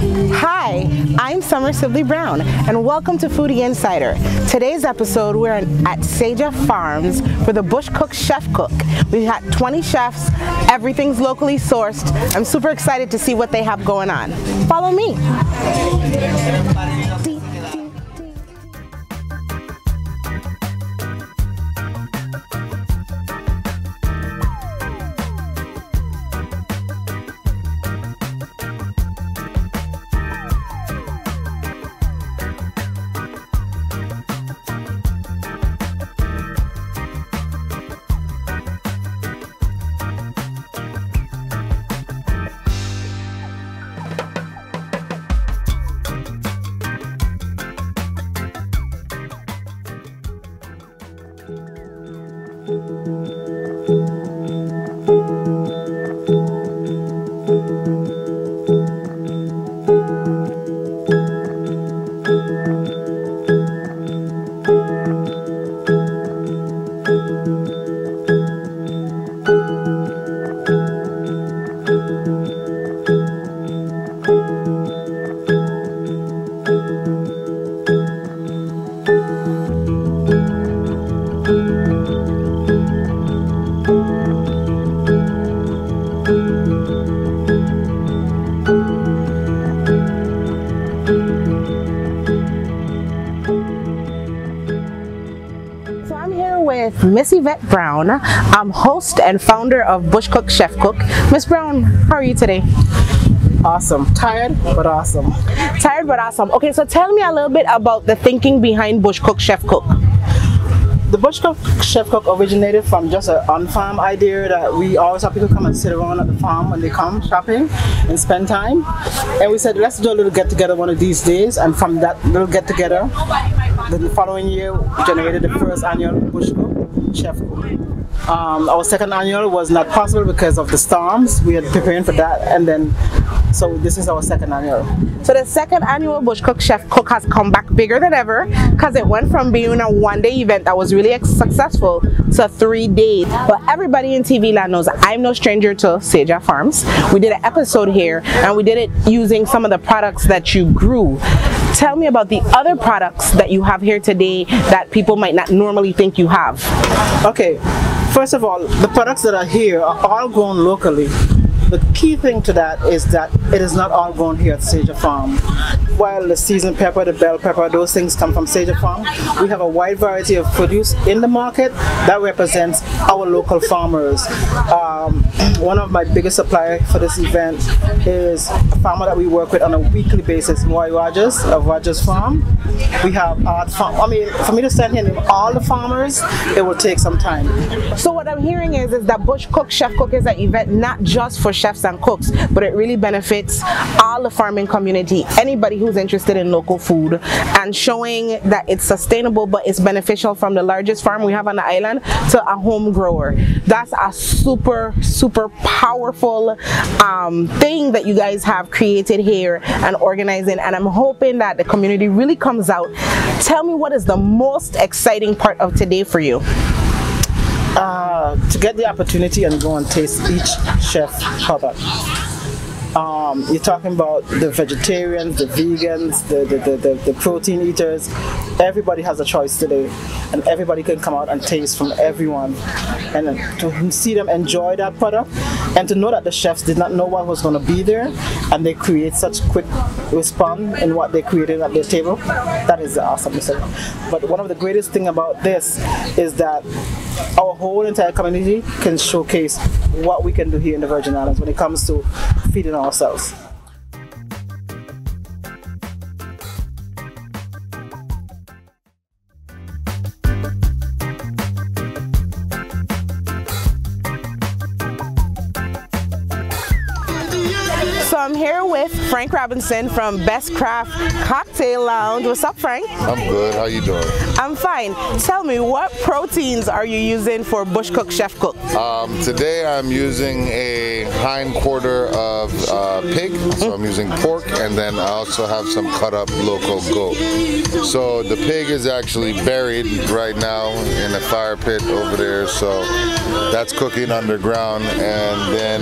Hi, I'm Summer Sibley Brown, and welcome to Foodie Insider. Today's episode, we're at Sejah Farms for the Bush Cook Chef Cook. We've got 20 chefs, everything's locally sourced. I'm super excited to see what they have going on. Follow me. Miss Yvette Brown. I'm host and founder of Bush Cook Chef Cook. Miss Brown, how are you today? Awesome. Tired, but awesome. Tired, but awesome. Okay, so tell me a little bit about the thinking behind Bush Cook Chef Cook. The Bush Cook Chef Cook originated from just an on-farm idea that we always have people come and sit around at the farm when they come shopping and spend time. And we said, let's do a little get-together one of these days. And from that little get-together, the following year, we generated the first annual Bush Cook Chef Cook. Our second annual was not possible because of the storms. We had preparing for that, and then so this is our second annual. So the second annual Bush Cook Chef Cook has come back bigger than ever because it went from being a one-day event that was really successful to 3 days. But everybody in TV land knows I'm no stranger to Sejah Farms. We did an episode here, and we did it using some of the products that you grew. Tell me about the other products that you have here today that people might not normally think you have. Okay, first of all, the products that are here are all grown locally. The key thing to that is that it is not all grown here at Sejah Farm. While the seasoned pepper, the bell pepper, those things come from Sejah Farm, we have a wide variety of produce in the market that represents our local farmers. One of my biggest suppliers for this event is a farmer that we work with on a weekly basis, Roy Rogers of Rogers Farm. We have Art Farm. I mean, for me to send him all the farmers, it will take some time. So what I'm hearing is that Bush Cook Chef Cook is an event not just for chefs and cooks, but it really benefits all the farming community, anybody who's interested in local food, and showing that it's sustainable but it's beneficial from the largest farm we have on the island to a home grower. That's a super powerful thing that you guys have created here and organizing, and I'm hoping that the community really comes out. Tell me, what is the most exciting part of today for you? To get the opportunity and go and taste each chef product. You're talking about the vegetarians, the vegans, the protein eaters. Everybody has a choice today, and everybody can come out and taste from everyone, and to see them enjoy that product, and to know that the chefs did not know what was going to be there, and they create such quick response in what they created at their table. That is awesome. But one of the greatest thing about this is that our whole entire community can showcase what we can do here in the Virgin Islands when it comes to feeding ourselves. So I'm here with Frank Robinson from Best Craft Cocktail Lounge. What's up, Frank? I'm good. How you doing? I'm fine. Tell me, what proteins are you using for Bush Cook Chef Cook? Today I'm using a hind quarter of pig, so I'm using pork, and then I also have some cut up local goat. So the pig is actually buried right now in a fire pit over there, so that's cooking underground, and then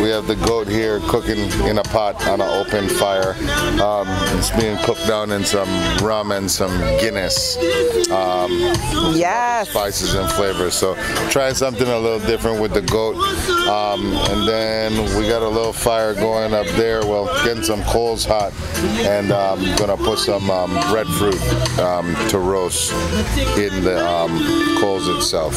we have the goat here cooking in a pot pot on an open fire. It's being cooked down in some rum and some Guinness. Yes. Spices and flavors. So try something a little different with the goat. And then we got a little fire going up there. Well, getting some coals hot, and I'm gonna put some breadfruit to roast in the coals itself.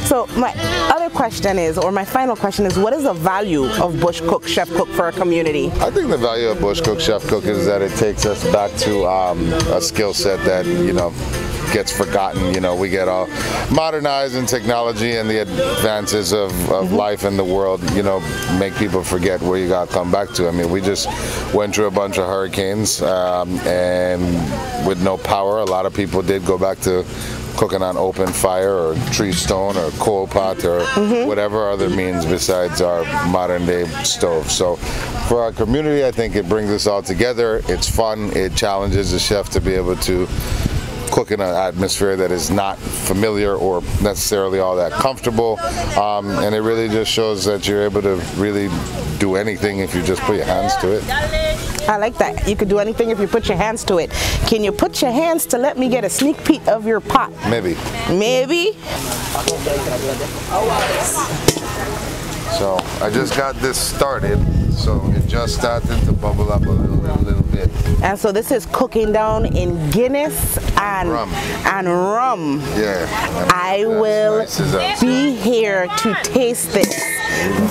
So my other question is, or my final question is, what is the value of bush cook, chef cook for a community? I think the value of bush cook, chef cook is that it takes us back to a skill set that, you know, gets forgotten. You know, we get all modernized in technology, and the advances of life in the world, you know, make people forget where you got to come back to. I mean, we just went through a bunch of hurricanes, and with no power, a lot of people did go back to cooking on open fire or tree stone or coal pot or whatever other means besides our modern day stove. So for our community, I think it brings us all together. It's fun. It challenges the chef to be able to cook in an atmosphere that is not familiar or necessarily all that comfortable, and it really just shows that you're able to really do anything if you just put your hands to it. I like that. You could do anything if you put your hands to it. Can you put your hands to let me get a sneak peek of your pot? Maybe. Maybe. So I just got this started, so it just started to bubble up a little bit. And so this is cooking down in Guinness and rum. Yeah. I will nice be here to taste this.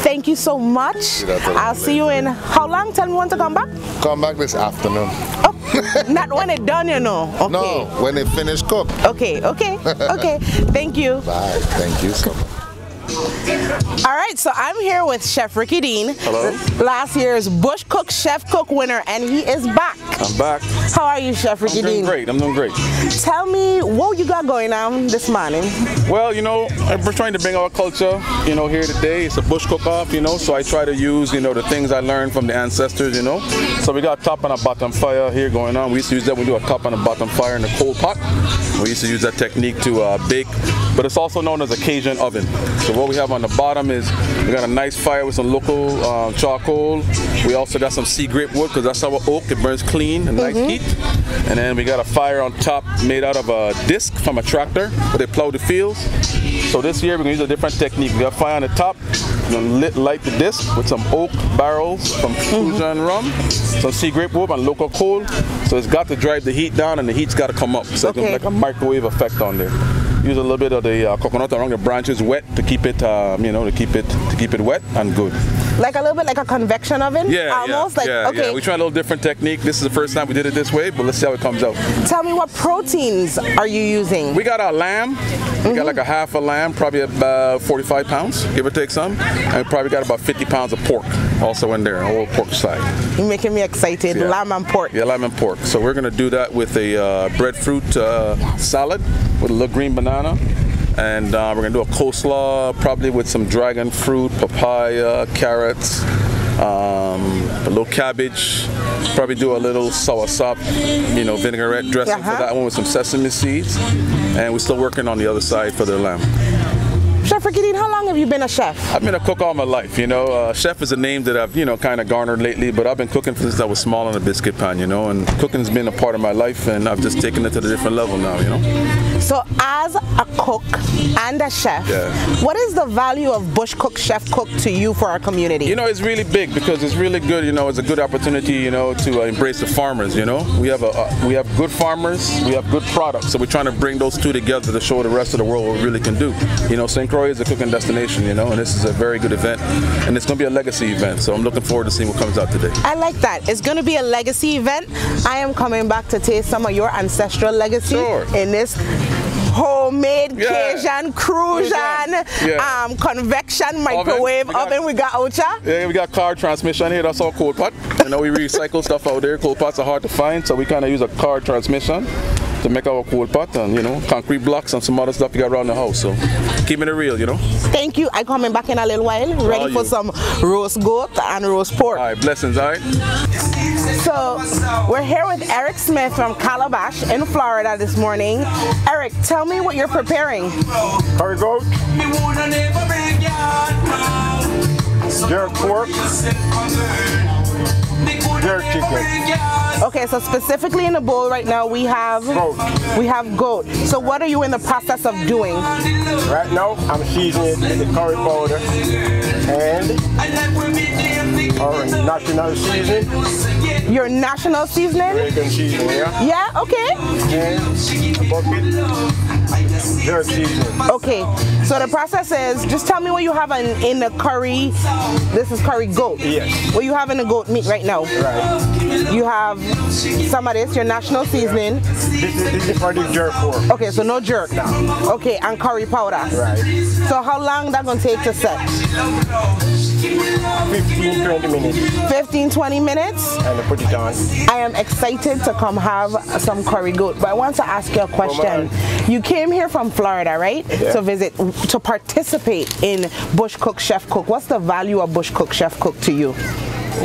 Thank you so much. I'll see you in how long? Tell me when to come back? Come back this afternoon. Oh, not when it's done, you know. Okay. No, when it finished cook. Okay. Thank you. Bye. Thank you so much. All right, so I'm here with Chef Ricky Dean. Hello. Last year's Bush Cook Chef Cook winner, and he is back. I'm back. How are you, Chef Ricky Dean? I'm doing great. Tell me what you got going on this morning. Well, you know, we're trying to bring our culture, you know, here today. It's a bush cook-off, you know, so I try to use, you know, the things I learned from the ancestors, you know. So we got top and a bottom fire here going on. We used to use that when we do a top and a bottom fire in the coal pot. We used to use that technique to bake, but it's also known as a Cajun oven. So what we have on the bottom is we got a nice fire with some local charcoal. We also got some sea grape wood because that's our oak. It burns clean and nice heat. And then we got a fire on top made out of a disc from a tractor where they plow the fields. So this year we're going to use a different technique. We got fire on the top. We're going to light the disc with some oak barrels from Sejah and rum, some sea grape wood and local coal. So it's got to drive the heat down and the heat's got to come up. So it's like a microwave effect on there. Use a little bit of the coconut around the branches wet to keep it, you know, to keep it wet and good. Like a little bit like a convection oven? Yeah, almost yeah. We try a little different technique. This is the first time we did it this way, but let's see how it comes out. Tell me, what proteins are you using? We got our lamb. We got like a half a lamb, probably about 45 pounds, give or take some. And we probably got about 50 pounds of pork also in there, a whole pork side. You're making me excited. Yeah. Lamb and pork. Yeah, lamb and pork. So we're going to do that with a breadfruit salad with a little green banana. And we're going to do a coleslaw, probably with some dragon fruit, papaya, carrots, a little cabbage. Probably do a little soursop, you know, vinaigrette dressing for that one with some sesame seeds. And we're still working on the other side for the lamb. Chef Ricky Dean, how long have you been a chef? I've been a cook all my life, you know. Chef is a name that I've, you know, kind of garnered lately, but I've been cooking since I was small on a biscuit pan, you know, and cooking's been a part of my life, and I've just taken it to a different level now, you know. So as a cook and a chef, what is the value of Bush Cook Chef Cook to you for our community? You know, it's really big because it's really good, you know, it's a good opportunity, you know, to embrace the farmers, you know. We have good farmers, we have good products, so we're trying to bring those two together to show the rest of the world what we really can do. You know, St. Croix is a cooking destination, you know, and this is a very good event, and it's going to be a legacy event, so I'm looking forward to seeing what comes out today. I like that. It's going to be a legacy event. I am coming back to taste some of your ancestral legacy in this homemade Cajun, Crucian, convection microwave oven. We got Ocha. Yeah, we got car transmission here. That's our coal pot. You know, we recycle stuff out there. Coal pots are hard to find, so we kind of use a car transmission to make our coal pot, and you know, concrete blocks and some other stuff you got around the house. So keeping it real, you know. Thank you. I'm coming back in a little while, ready for some roast goat and roast pork. All right, blessings, all right. So we're here with Eric Smith from Calabash in Florida this morning. Eric, tell me what you're preparing. Curry goat, jerk pork, jerk chicken. Okay, so specifically in the bowl right now we have Goat. We have goat. So what are you in the process of doing? Right now, I'm seasoning it with the curry powder and our national seasoning. Your national seasoning? American seasoning, yeah. Yeah, okay. And a bucket jerk seasoning. Okay, so the process is, just tell me what you have in the curry. This is curry goat. Yes. What you have in the goat meat right now? Right. You have some of this, your national seasoning. This is for the jerk pork. Okay, so no jerk. No. Okay, and curry powder. Right. So how long that gonna take to set? 15-20 minutes. 15-20 minutes? And I put it on. I am excited to come have some curry goat, but I want to ask you a question. You came here from Florida, right? Yeah. To visit, to participate in Bush Cook Chef Cook. What's the value of Bush Cook Chef Cook to you?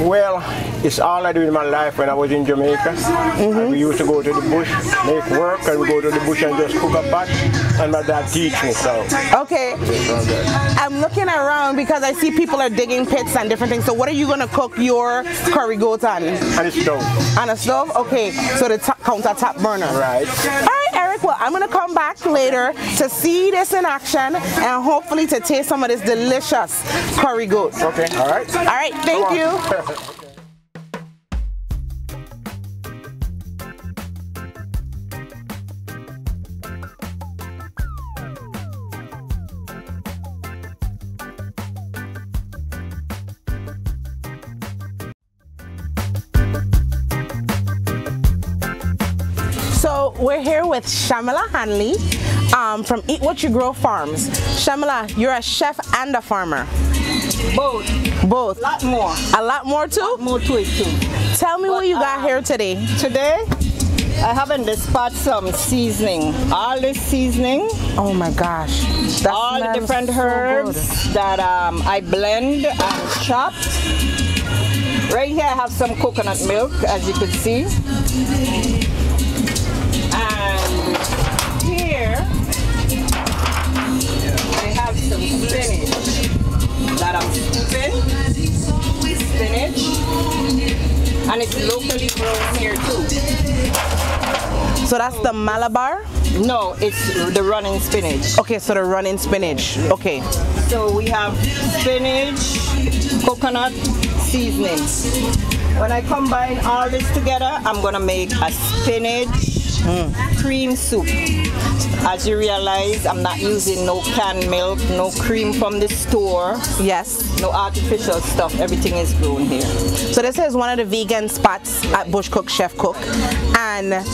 Well, it's all I do in my life when I was in Jamaica. And we used to go to the bush, make work, and we go to the bush and just cook a pot. And my dad teach me, so. Okay. I'm looking around because I see people are digging pits and different things. So what are you going to cook your curry goat on? On a stove. On a stove? Okay. So the countertop burner. Right. All right, Eric. Well, I'm going to come back later to see this in action and hopefully to taste some of this delicious curry goat. Okay, all right. All right, thank you. So we're here with Shamila Hanley from Eat What You Grow Farms. Shamila, you're a chef and a farmer. Both. Both. A lot more. A lot more too? More to it too. Tell me what you got here today. Today, I have in this pot some seasoning. All this seasoning. Oh my gosh. That all the different so herbs that I blend and chop. Right here I have some coconut milk, as you can see. And here I have some spinach that I'm scooping. Spinach. And it's locally grown here too. So that's the Malabar? No, it's the running spinach. Okay, so the running spinach. Okay. So we have spinach, coconut, seasoning. When I combine all this together, I'm gonna make a spinach cream soup. As you realize, I'm not using no canned milk, no cream from the store. Yes. No artificial stuff. Everything is grown here. So this is one of the vegan spots at Bush Cook Chef Cook, and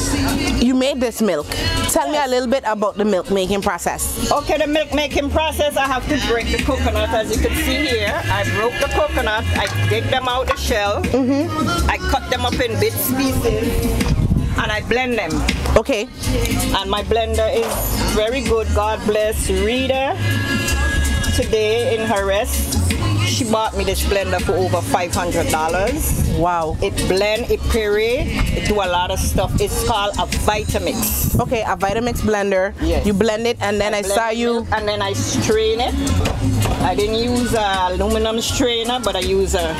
you made this milk. Tell me a little bit about the milk making process. Okay, the milk making process, I have to break the coconut. As you can see here, I broke the coconut, I take them out the shell, I cut them up in bits, pieces, and I blend them. Okay. And my blender is very good. God bless Rita today in her rest. She bought me this blender for over $500. Wow. It blend, it puree, it do a lot of stuff. It's called a Vitamix. Okay, a Vitamix blender. Yes. You blend it and then I saw you. And then I strain it. I didn't use an aluminum strainer, but I use a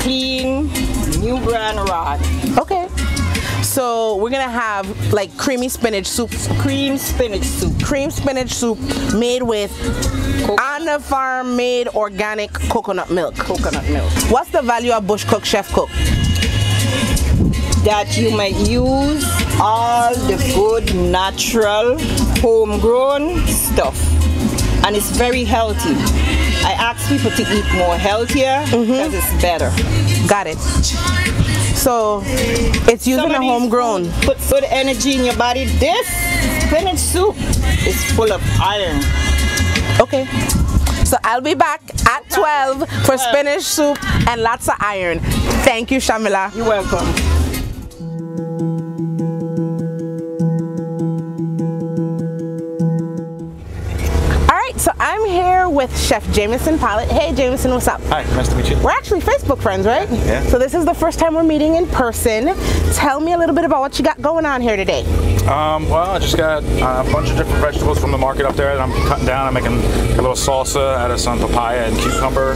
clean new brand rod. Okay. So we're gonna have like creamy spinach soup. Cream spinach soup. Cream spinach soup made with on the farm made organic coconut milk. Coconut milk. What's the value of Bush Cook Chef Cook? That you may use all the good natural homegrown stuff, and it's very healthy. I ask people to eat more healthier because it's better. Got it. So it's using a homegrown. Put good energy in your body. This spinach soup is full of iron. Okay. So I'll be back at 12 for spinach soup and lots of iron. Thank you, Shamila. You're welcome. So I'm here with Chef Jameson Pollitt. Hey Jameson, what's up? Hi, nice to meet you. We're actually Facebook friends, right? Yeah. So this is the first time we're meeting in person. Tell me a little bit about what you got going on here today. Well, I just got a bunch of different vegetables from the market up there that I'm cutting down. I'm making a little salsa out of some papaya and cucumber.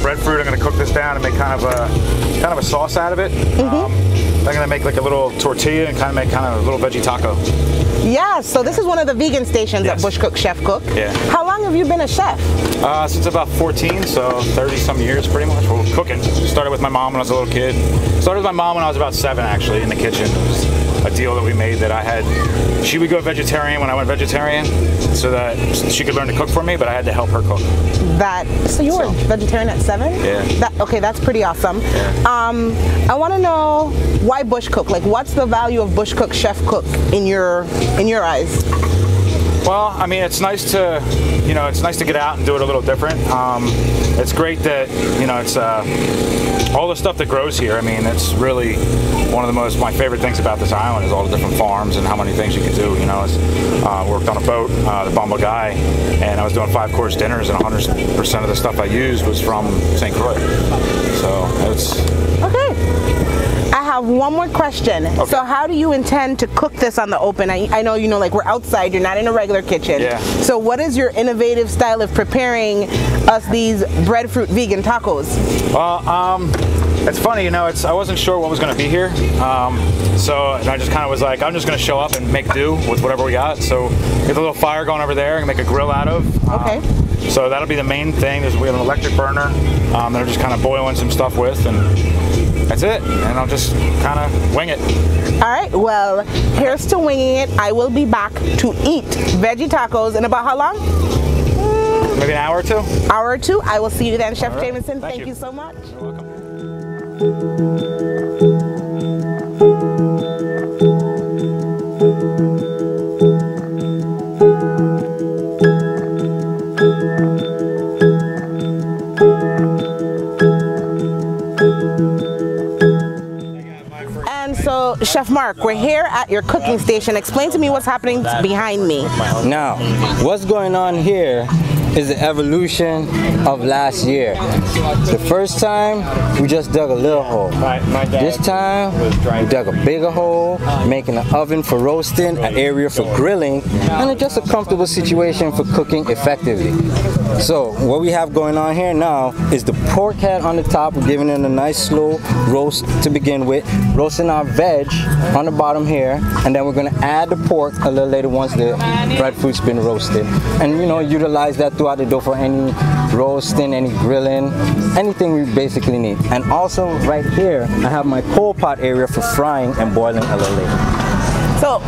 Breadfruit, I'm going to cook this down and make kind of a sauce out of it. I'm going to make like a little tortilla and kind of a little veggie taco. Yeah, so this is one of the vegan stations at Bush Cook Chef Cook. Yeah. How long have you been a chef? Since about 14, so 30 some years pretty much. We're cooking. Started with my mom when I was a little kid. Started with my mom when I was about 7 actually in the kitchen. It was a deal that we made that I had. She would go vegetarian when I went vegetarian so that she could learn to cook for me, but I had to help her cook. So you were vegetarian at 7? Yeah. Okay, that's pretty awesome. Yeah. I want to know why Bush Cook? Like, what's the value of Bush Cook Chef Cook in your eyes? Well, I mean, it's nice to, it's nice to get out and do it a little different. It's great that, it's all the stuff that grows here. I mean, it's really one of my favorite things about this island is all the different farms and how many things you can do. Worked on a boat, the Bumble Guy, and I was doing 5-course dinners, and 100% of the stuff I used was from St. Croix. So it's okay. I have one more question. Okay. So how do you intend to cook this on the open? I know, like we're outside, you're not in a regular kitchen. Yeah. So what is your innovative style of preparing us these breadfruit vegan tacos? Well, it's funny, I wasn't sure what was going to be here. So I just kind of was like, I'm just going to show up and make do with whatever we got. So get a little fire going over there and make a grill out of. Okay. So that'll be the main thing. We have an electric burner that we're just kind of boiling some stuff with, and that's it. And I'll just kind of wing it. All right, well, here's to winging it. I will be back to eat veggie tacos in about how long? Maybe an hour or 2. Hour or 2. I will see you then, Chef Jameson. Thank you so much. You're welcome. And so, Chef Mark, we're here at your cooking station. Explain to me what's happening behind me. Now, what's going on here is the evolution of last year. The first time, we just dug a little hole. This time, we dug a bigger hole, making an oven for roasting, an area for grilling, and it's just a comfortable situation for cooking effectively. So, what we have going on here now is the pork head on the top. We're giving it a nice slow roast to begin with, roasting our veg on the bottom here, and then we're going to add the pork a little later once the breadfruit's been roasted. And utilize that throughout the dough for any roasting, any grilling, anything we basically need. And also right here, I have my pole pot area for frying and boiling a little later. So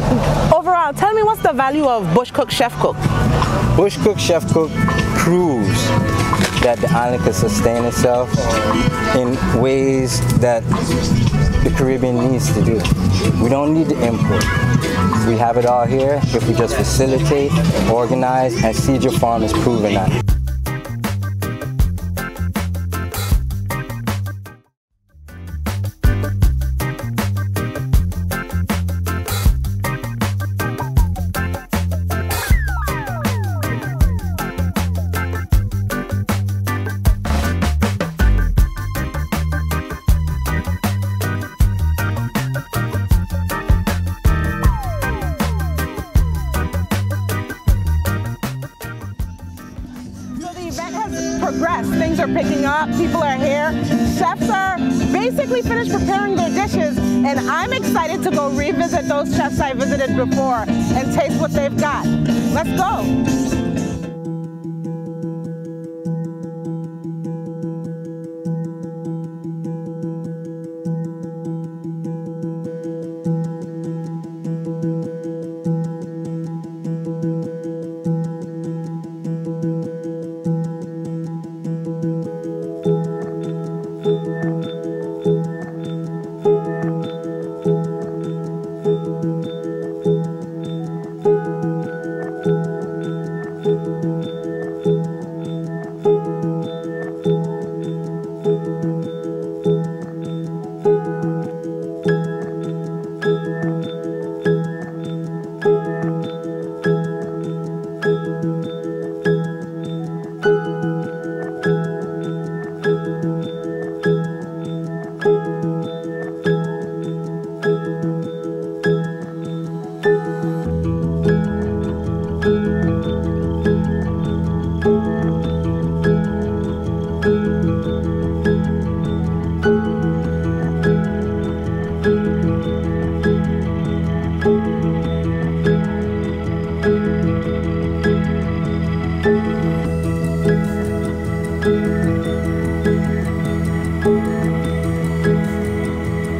overall, tell me what's the value of Bush Cook Chef Cook? Bush Cook Chef Cook proves that the island can sustain itself in ways that the Caribbean needs to do. We don't need to import. We have it all here if we just facilitate, organize, and Sejah Farm is proving that. Progress. Things are picking up, people are here, chefs are basically finished preparing their dishes, and I'm excited to go revisit those chefs I visited before and taste what they've got. Let's go.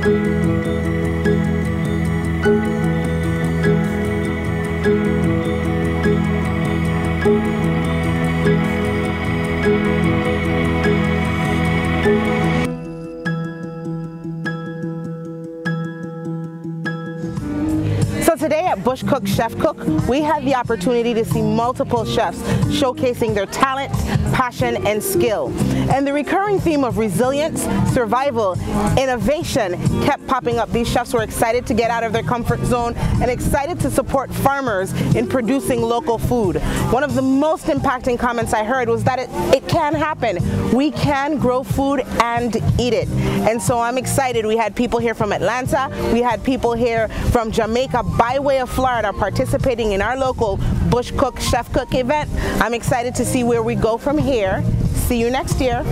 So today at Bush Cook Chef Cook, we had the opportunity to see multiple chefs showcasing their talent, passion, and skill. And the recurring theme of resilience, survival, innovation kept popping up. These chefs were excited to get out of their comfort zone and excited to support farmers in producing local food. One of the most impacting comments I heard was that it can happen. We can grow food and eat it. And so I'm excited. We had people here from Atlanta. We had people here from Jamaica by way of Florida participating in our local Bush Cook Chef Cook event. I'm excited to see where we go from here. See you next year.